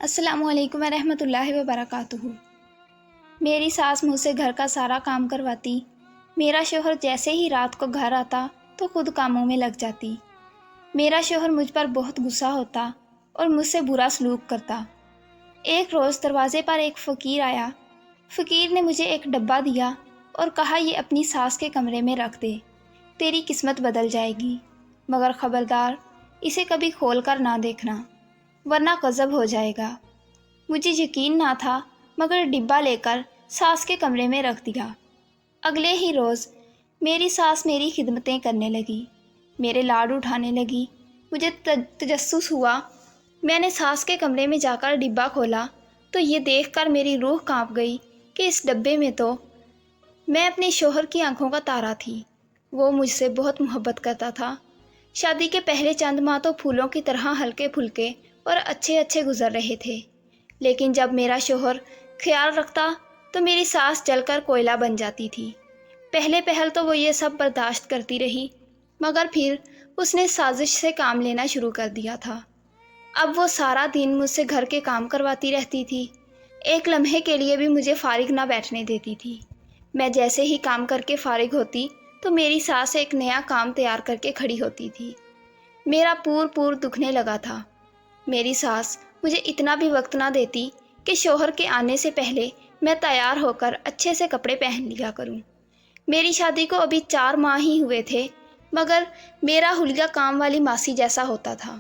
السلام علیکم ورحمۃ اللہ وبرکاتہ۔ میری ساس مجھ سے گھر کا سارا کام کرواتی۔ میرا شوہر جیسے ہی رات کو گھر آتا تو خود کاموں میں لگ جاتی۔ میرا شوہر مجھ پر بہت غصہ ہوتا اور مجھ سے برا سلوک کرتا۔ ایک روز دروازے پر ایک فقیر آیا۔ فقیر نے مجھے ایک ڈبہ دیا اور کہا یہ اپنی ساس کے کمرے میں رکھ دے، تیری قسمت بدل جائے گی، مگر خبردار اسے کبھی کھول کر نہ دیکھنا ورنہ غضب ہو جائے گا۔ مجھے یقین نہ تھا مگر ڈبہ لے کر ساس کے کمرے میں رکھ دیا۔ اگلے ہی روز میری ساس میری خدمتیں کرنے لگی، میرے لاڈ اٹھانے لگی۔ مجھے تجسس ہوا۔ میں نے ساس کے کمرے میں جا کر ڈبہ کھولا تو یہ دیکھ کر میری روح کانپ گئی کہ اس ڈبے میں تو میں اپنے شوہر کی آنکھوں کا تارا تھی۔ وہ مجھ سے بہت محبت کرتا تھا۔ شادی کے پہلے چند ماہ تو پھولوں کی طرح ہلکے پھلکے اور اچھے گزر رہے تھے، لیکن جب میرا شوہر خیال رکھتا تو میری ساس جل کر کوئلہ بن جاتی تھی۔ پہلے پہل تو وہ یہ سب برداشت کرتی رہی، مگر پھر اس نے سازش سے کام لینا شروع کر دیا تھا۔ اب وہ سارا دن مجھ سے گھر کے کام کرواتی رہتی تھی، ایک لمحے کے لیے بھی مجھے فارغ نہ بیٹھنے دیتی تھی۔ میں جیسے ہی کام کر کے فارغ ہوتی تو میری ساس ایک نیا کام تیار کر کے کھڑی ہوتی تھی۔ میرا پور دکھنے لگا تھا۔ میری ساس مجھے اتنا بھی وقت نہ دیتی کہ شوہر کے آنے سے پہلے میں تیار ہو کر اچھے سے کپڑے پہن لیا کروں۔ میری شادی کو ابھی 4 ماہ ہی ہوئے تھے، مگر میرا حلیہ کام والی ماسی جیسا ہوتا تھا۔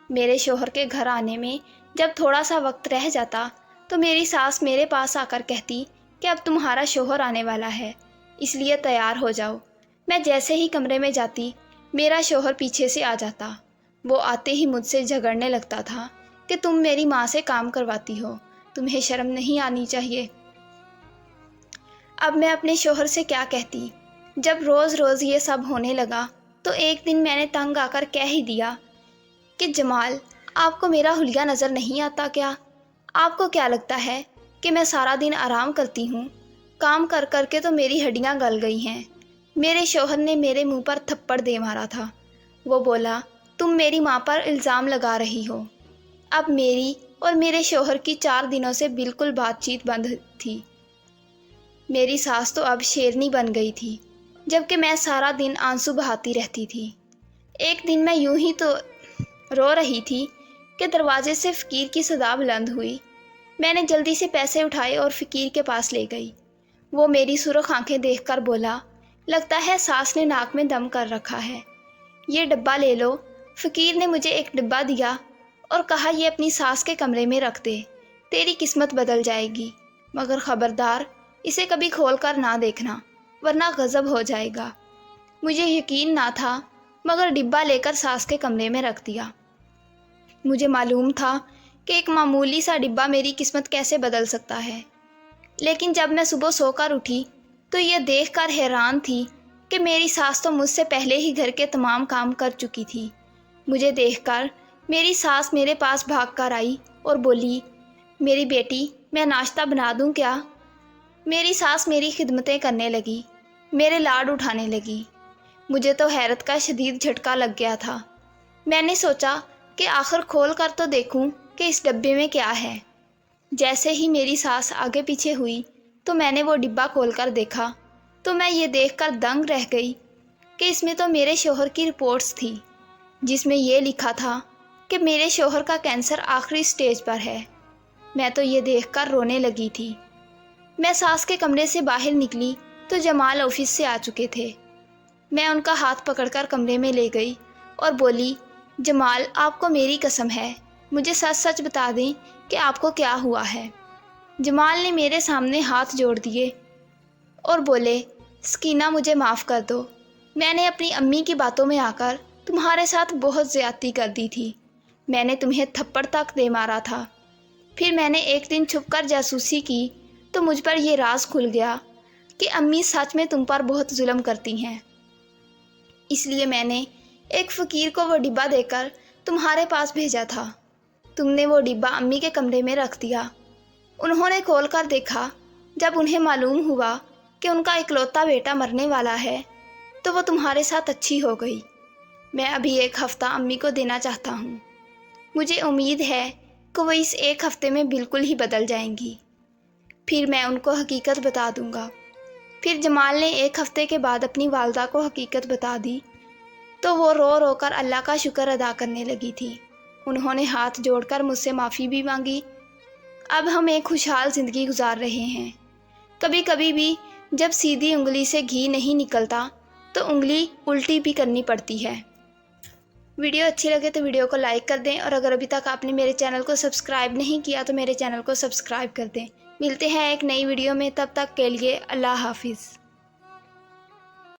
میرے شوہر کے گھر آنے میں جب تھوڑا سا وقت رہ جاتا تو میری ساس میرے پاس آ کر کہتی کہ اب تمہارا شوہر آنے والا ہے، اس لیے تیار ہو جاؤ۔ میں جیسے ہی کمرے میں جاتی میرا شوہر پیچھے سے آ جاتا۔ وہ آتے ہی مجھ سے جھگڑنے لگتا تھا کہ تم میری ماں سے کام کرواتی ہو، تمہیں شرم نہیں آنی چاہیے۔ اب میں اپنے شوہر سے کیا کہتی؟ جب روز یہ سب ہونے لگا تو ایک دن میں نے تنگ آ کر کہہ ہی دیا کہ جمال، آپ کو میرا حلیہ نظر نہیں آتا کیا؟ آپ کو کیا لگتا ہے کہ میں سارا دن آرام کرتی ہوں؟ کام کر کر کے تو میری ہڈیاں گل گئی ہیں۔ میرے شوہر نے میرے منہ پر تھپڑ دے مارا تھا۔ وہ بولا، تم میری ماں پر الزام لگا رہی ہو۔ اب میری اور میرے شوہر کی 4 دنوں سے بالکل بات چیت بند تھی۔ میری ساس تو اب شیرنی بن گئی تھی، جبکہ میں سارا دن آنسو بہاتی رہتی تھی۔ ایک دن میں یوں ہی تو رو رہی تھی کہ دروازے سے فقیر کی صدا بلند ہوئی۔ میں نے جلدی سے پیسے اٹھائے اور فقیر کے پاس لے گئی۔ وہ میری سرخ آنکھیں دیکھ کر بولا، لگتا ہے ساس نے ناک میں دم کر رکھا ہے، یہ ڈبہ لے لو۔ فقیر نے مجھے ایک ڈبہ دیا اور کہا یہ اپنی ساس کے کمرے میں رکھ دے، تیری قسمت بدل جائے گی، مگر خبردار اسے کبھی کھول کر نہ دیکھنا ورنہ غضب ہو جائے گا۔ مجھے یقین نہ تھا مگر ڈبہ لے کر ساس کے کمرے میں رکھ دیا۔ مجھے معلوم تھا کہ ایک معمولی سا ڈبہ میری قسمت کیسے بدل سکتا ہے، لیکن جب میں صبح سو کر اٹھی تو یہ دیکھ کر حیران تھی کہ میری ساس تو مجھ سے پہلے ہی گھر کے تمام کام کر چکی تھی۔ مجھے دیکھ کر میری ساس میرے پاس بھاگ کر آئی اور بولی، میری بیٹی، میں ناشتہ بنا دوں کیا؟ میری ساس میری خدمتیں کرنے لگی، میرے لاڈ اٹھانے لگی۔ مجھے تو حیرت کا شدید جھٹکا لگ گیا تھا۔ میں نے سوچا کہ آخر کھول کر تو دیکھوں کہ اس ڈبے میں کیا ہے۔ جیسے ہی میری ساس آگے پیچھے ہوئی تو میں نے وہ ڈبہ کھول کر دیکھا تو میں یہ دیکھ کر دنگ رہ گئی کہ اس میں تو میرے شوہر کی رپورٹس تھی، جس میں یہ لکھا تھا کہ میرے شوہر کا کینسر آخری سٹیج پر ہے۔ میں تو یہ دیکھ کر رونے لگی تھی۔ میں ساس کے کمرے سے باہر نکلی تو جمال آفس سے آ چکے تھے۔ میں ان کا ہاتھ پکڑ کر کمرے میں لے گئی اور بولی، جمال، آپ کو میری قسم ہے، مجھے سچ سچ بتا دیں کہ آپ کو کیا ہوا ہے۔ جمال نے میرے سامنے ہاتھ جوڑ دیے اور بولے، سکینہ، مجھے معاف کر دو، میں نے اپنی امی کی باتوں میں آ کر تمہارے ساتھ بہت زیادتی کر دی تھی۔ میں نے تمہیں تھپڑ تک دے مارا تھا۔ پھر میں نے ایک دن چھپ کر جاسوسی کی تو مجھ پر یہ راز کھل گیا کہ امی سچ میں تم پر بہت ظلم کرتی ہیں۔ اس لیے میں نے ایک فقیر کو وہ ڈبہ دے کر تمہارے پاس بھیجا تھا۔ تم نے وہ ڈبہ امی کے کمرے میں رکھ دیا۔ انہوں نے کھول کر دیکھا۔ جب انہیں معلوم ہوا کہ ان کا اکلوتا بیٹا مرنے والا ہے تو وہ تمہارے ساتھ اچھی ہو گئی۔ میں ابھی 1 ہفتہ امی کو دینا چاہتا ہوں۔ مجھے امید ہے کہ وہ اس ایک ہفتے میں بالکل ہی بدل جائیں گی، پھر میں ان کو حقیقت بتا دوں گا۔ پھر جمال نے ایک ہفتے کے بعد اپنی والدہ کو حقیقت بتا دی تو وہ رو رو کر اللہ کا شکر ادا کرنے لگی تھی۔ انہوں نے ہاتھ جوڑ کر مجھ سے معافی بھی مانگی۔ اب ہم ایک خوشحال زندگی گزار رہے ہیں۔ کبھی کبھی بھی جب سیدھی انگلی سے گھی نہیں نکلتا تو انگلی الٹی بھی کرنی پڑتی ہے۔ ویڈیو اچھی لگے تو ویڈیو کو لائک کر دیں، اور اگر ابھی تک آپ نے میرے چینل کو سبسکرائب نہیں کیا تو میرے چینل کو سبسکرائب کر دیں۔ ملتے ہیں ایک نئی ویڈیو میں، تب تک کے لیے اللہ حافظ۔